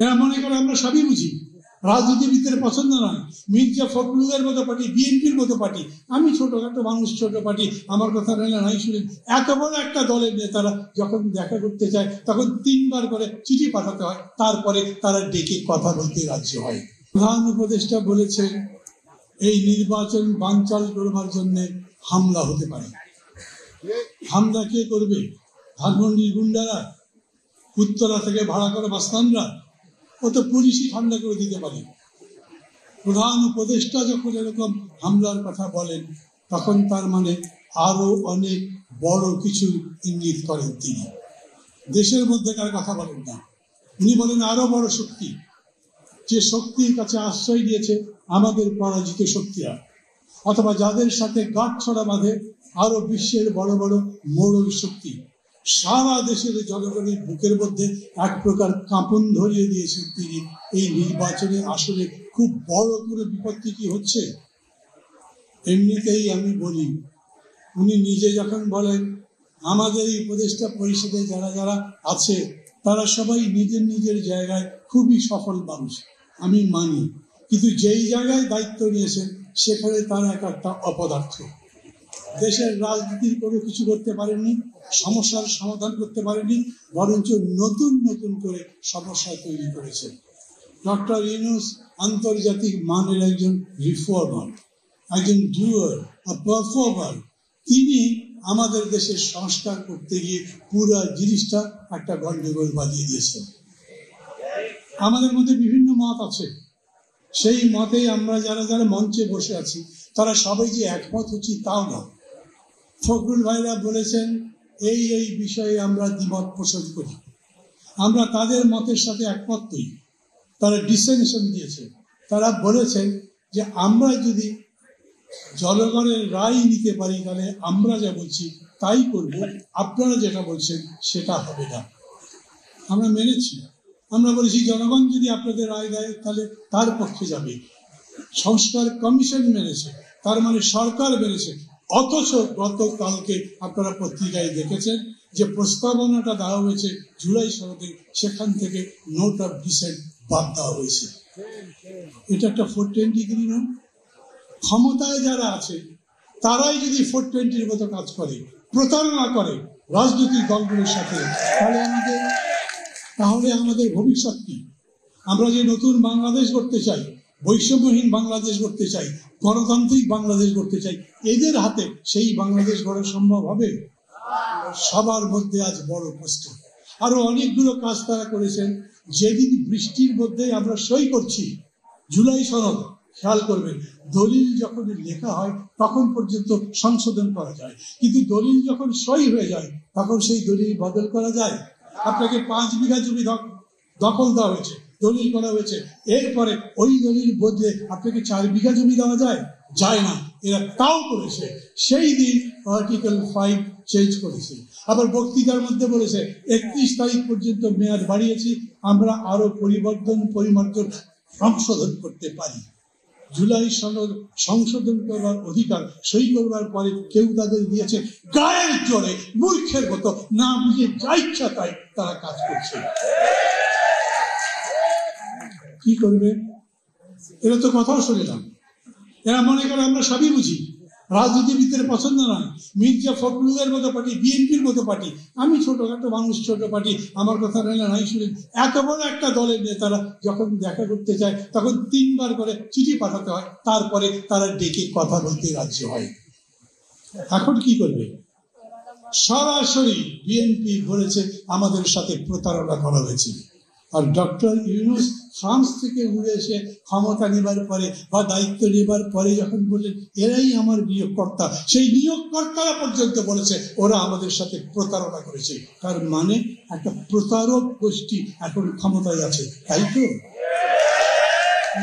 এরা মনে করে আমরা সবই বুঝি, রাজনীতিবিদদের পছন্দ নয়। মির্জা ফখরুলের মতো পার্টি, বিএনপির মতো পার্টি, আমি ছোটখাটো মানুষ, ছোট পার্টি, আমার কথা নাই শুনেন। এত বড় একটা দলের নেতারা যখন দেখা করতে চায় তখন 3 বার করে চিঠি পাঠাতে হয়, তারপরে তারা ডেকে কথা বলতে রাজি হয়। প্রধান উপদেষ্টা বলেছেন এই নির্বাচন বানচাল করবার জন্য হামলা হতে পারে। হামলা কে করবে? ধানমন্ডির গুন্ডারা, উত্তরা থেকে ভাড়া করা মাস্তানরা? ও তো পুলিশই হামলা করে দিতে পারে। প্রধান উপদেষ্টা যখন এরকম হামলার কথা বলেন তখন তার মানে আরো অনেক বড় কিছু ইঙ্গিত করেন তিনি। দেশের মধ্যেকার কথা বলেন না, উনি বলেন আরো বড় শক্তি, যে শক্তির কাছে আশ্রয় দিয়েছে আমাদের পরাজিত শক্তিরা, অথবা যাদের সাথে গাঁটছড়া বাঁধে আরো বিশ্বের বড় বড় মোড়ল শক্তি। সারা দেশের জনগণের বুকের মধ্যে এক প্রকার কাঁপন ধরিয়ে দিয়েছেন তিনি। এই নির্বাচনে আসলে খুব বড় করে বিপত্তি কি হচ্ছে। এমনিতেই আমি বলি, উনি নিজে যখন বলেন আমাদের এই উপদেষ্টা পরিষদে যারা যারা আছে তারা সবাই নিজের নিজের জায়গায় খুবই সফল মানুষ, আমি মানি, কিন্তু যেই জায়গায় দায়িত্ব নিয়েছেন সেখানে তারা একটা অপদার্থ। দেশের রাজনীতির কোনো কিছু করতে পারেননি, সমস্যার সমাধান করতে পারেননি, বরঞ্চ নতুন নতুন করে সমস্যা তৈরি করেছেন। ডক্টর ইউনূস আন্তর্জাতিক মানের একজন রিফর্মার, একজন ডুয়ার, পারফর্মার। তিনি আমাদের দেশের সংস্কার করতে গিয়ে পুরো জিনিসটা একটা গন্ডগোল বাজিয়ে দিয়েছেন। আমাদের মধ্যে বিভিন্ন মত আছে, সেই মতে আমরা যারা যারা মঞ্চে বসে আছি তারা সবাই যে একমত হচ্ছি তাও না। ফখরুল ভাইরা বলেছেন এই এই বিষয়ে আমরা দ্বিমত পোষণ করি, আমরা তাদের মতের সাথে একমত নই। তারা ডিসেনশন দিয়েছে, তারা বলেছেন যে আমরা যদি জনগণের রায় নিতে পারি তাহলে আমরা যা বলছি তাই করব, আপনারা যেটা বলছেন সেটা হবে না। আমরা মেনেছি, আমরা বলেছি জনগণ যদি আপনাদের রায় দেয় তাহলে তার পক্ষে যাবে। সংস্কার কমিশন মেনেছে, তার মানে সরকার মেনেছে। অথচ গতকালকে আপনারা পত্রিকায় দেখেছেন যে প্রস্তাবনাটা দেওয়া হয়েছে জুলাই সনদে, সেখান থেকে নোট অফ ডিসেন্ট বাদ দেওয়া হয়েছে। এটা একটা 410 ডিগ্রি না? ক্ষমতায় যারা আছে তারাই যদি 420-র মতো কাজ করে, প্রতারণা করে রাজনৈতিক দলগুলোর সাথে, তাহলে আমাদের ভবিষ্যৎ কি? আমরা যে নতুন বাংলাদেশ গড়তে চাই, বৈষম্যহীন বাংলাদেশ গড়তে চাই, গণতান্ত্রিক বাংলাদেশ গড়তে চাই, এদের হাতে সেই বাংলাদেশ গড়া সম্ভব হবে? সবার মধ্যে আজ বড় প্রশ্ন। আরো অনেকগুলো কাজ তারা করেছেন। যেদিন বৃষ্টির মধ্যে আমরা সই করছি জুলাই সনদ, খেয়াল করবেন দলিল যখন লেখা হয় তখন পর্যন্ত সংশোধন করা যায়, কিন্তু দলিল যখন সই হয়ে যায় তখন সেই দলিল বদল করা যায়? আপনাকে 5 বিঘা জমি দখল দেওয়া হয়েছে, দলিল করা হয়েছে, এরপরে ওই দলিল বদলে আপনাকে 4 বিঘা জমি দেওয়া যায়? যায় না। এরা তাও করেছে, সেই দিন আর্টিকেল 5 চেঞ্জ করেছে। আবার বক্তৃতার মধ্যে বলেছে 31 তারিখ পর্যন্ত মেয়াদ বাড়িয়েছি, আমরা আরো পরিমার্জন সংশোধন করতে পারি। জুলাই সনদ সংশোধন করবার অধিকার সই করবার পরে কেউ তাদের দিয়েছে গায়ের জোরে, মূর্খের মতো, না বুঝে যা ইচ্ছা তাই তারা কাজ করছে। কি করবে? এরা তো কথাও শুনে না। এরা মনে করে আমরা সবই বুঝি, রাজনীতিবিদদের পছন্দ নয়। মির্জা ফখরুলের মতো পার্টি, বিএনপির মতো পার্টি, আমি ছোটখাটো মানুষ, ছোট পার্টি, আমার কথা নাই শুনেন। এত বড় একটা দলের নেতারা যখন দেখা করতে চায় তখন 3 বার করে চিঠি পাঠাতে হয়, তারপরে তারা ডেকে কথা বলতে রাজি হয়। এখন কি করবে? সরাসরি বিএনপি বলেছে আমাদের সাথে প্রতারণা করা হয়েছে। আর ডক্টর ইউনূস ফ্রান্স থেকে উড়ে এসে ক্ষমতা নেবার পরে বা দায়িত্ব নেবার পরে যখন বললেন এরাই আমার নিয়োগকর্তা, সেই নিয়োগকর্তারা পর্যন্ত বলেছে ওরা আমাদের সাথে প্রতারণা করেছে। তার মানে একটা প্রতারক গোষ্ঠী এখন ক্ষমতায় আছে, তাই তো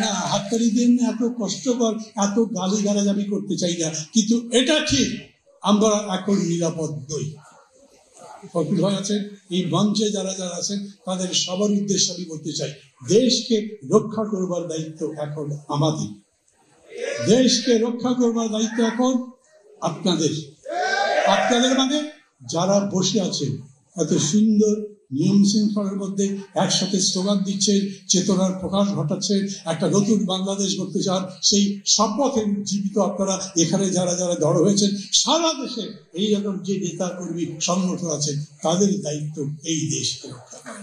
না? হাততালি দিয়ে এত কষ্টকর, এত গালিগালাজ আমি করতে চাই না, কিন্তু এটা ঠিক আমরা এখন নিরাপদ নই। ফখরুল ভাই আছেন, এই মঞ্চে যারা যারা আছেন তাদের সবার উদ্দেশ্যে আমি বলতে চাই, দেশকে রক্ষা করবার দায়িত্ব এখন আমাদের। দেশকে রক্ষা করবার দায়িত্ব এখন আপনাদের। আপনাদের মানে যারা বসে আছেন এত সুন্দর নিয়ম শৃঙ্খলার মধ্যে একসাথে স্লোগান দিচ্ছেন, চেতনার প্রকাশ ঘটাচ্ছেন, একটা নতুন বাংলাদেশ গড়তে চান, সেই শপথে জীবিত আপনারা এখানে যারা যারা জড়ো হয়েছেন, সারা দেশে এইরকম যে নেতা কর্মী সংগঠন আছে তাদের দায়িত্ব এই দেশকে রক্ষা করা,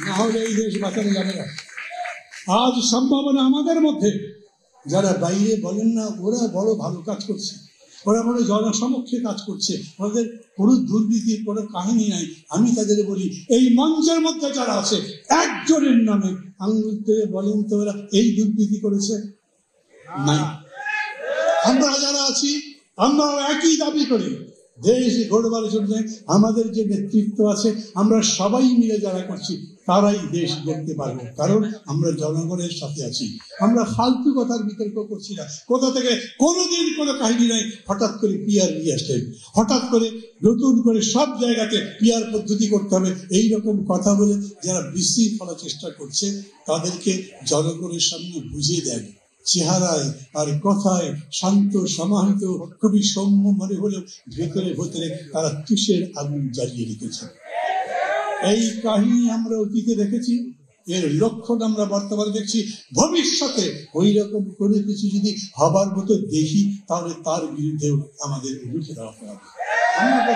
না হলে এই দেশ বাঁচানো যাবে না। আজ সম্ভাবনা আমাদের মধ্যে, যারা বাইরে বলেন না ওরা বড় ভালো কাজ করছে, ওরা বড় জনসমক্ষে কাজ করছে, ওদের কোনো দুর্নীতির কোনো কাহিনী নাই, আমি তাদের বলি এই মঞ্চের মধ্যে যারা আছে একজনের নামে আঙুল তুলে বলেন তো ওরা এই দুর্নীতি করেছে? নাই। আমরা যারা আছি আমরাও একই দাবি করি, দেশ গড়বার জন্য আমাদের যে নেতৃত্ব আছে আমরা সবাই মিলে যারা করছি তারাই দেশ গড়তে পারবো, কারণ আমরা জনগণের সাথে আছি। আমরা ফালতু কথার বিতর্ক করছি না। কোথা থেকে কোনোদিন কোনো কাহিনী নাই হঠাৎ করে পিআর নিয়ে আসলেন, হঠাৎ করে নতুন করে সব জায়গাতে পিআর পদ্ধতি করতে হবে, এইরকম কথা বলে যারা বিশৃঙ্খলা চেষ্টা করছে তাদেরকে জনগণের সামনে বুঝিয়ে দেন। চেহারায় আর কথায় শান্ত সমাহিত, খুবই সৌম্য মনে হলেও ভেতরে ভেতরে তারা তুষের আগুন জ্বালিয়ে রেখেছে। এই কাহিনী আমরা অতীতে দেখেছি, এর লক্ষণ আমরা বর্তমানে দেখছি। ভবিষ্যতে ওই রকম কোনো কিছু যদি হবার মতো দেখি তাহলে তার বিরুদ্ধেও আমাদের রুখে দাঁড়াতে হবে। আমরা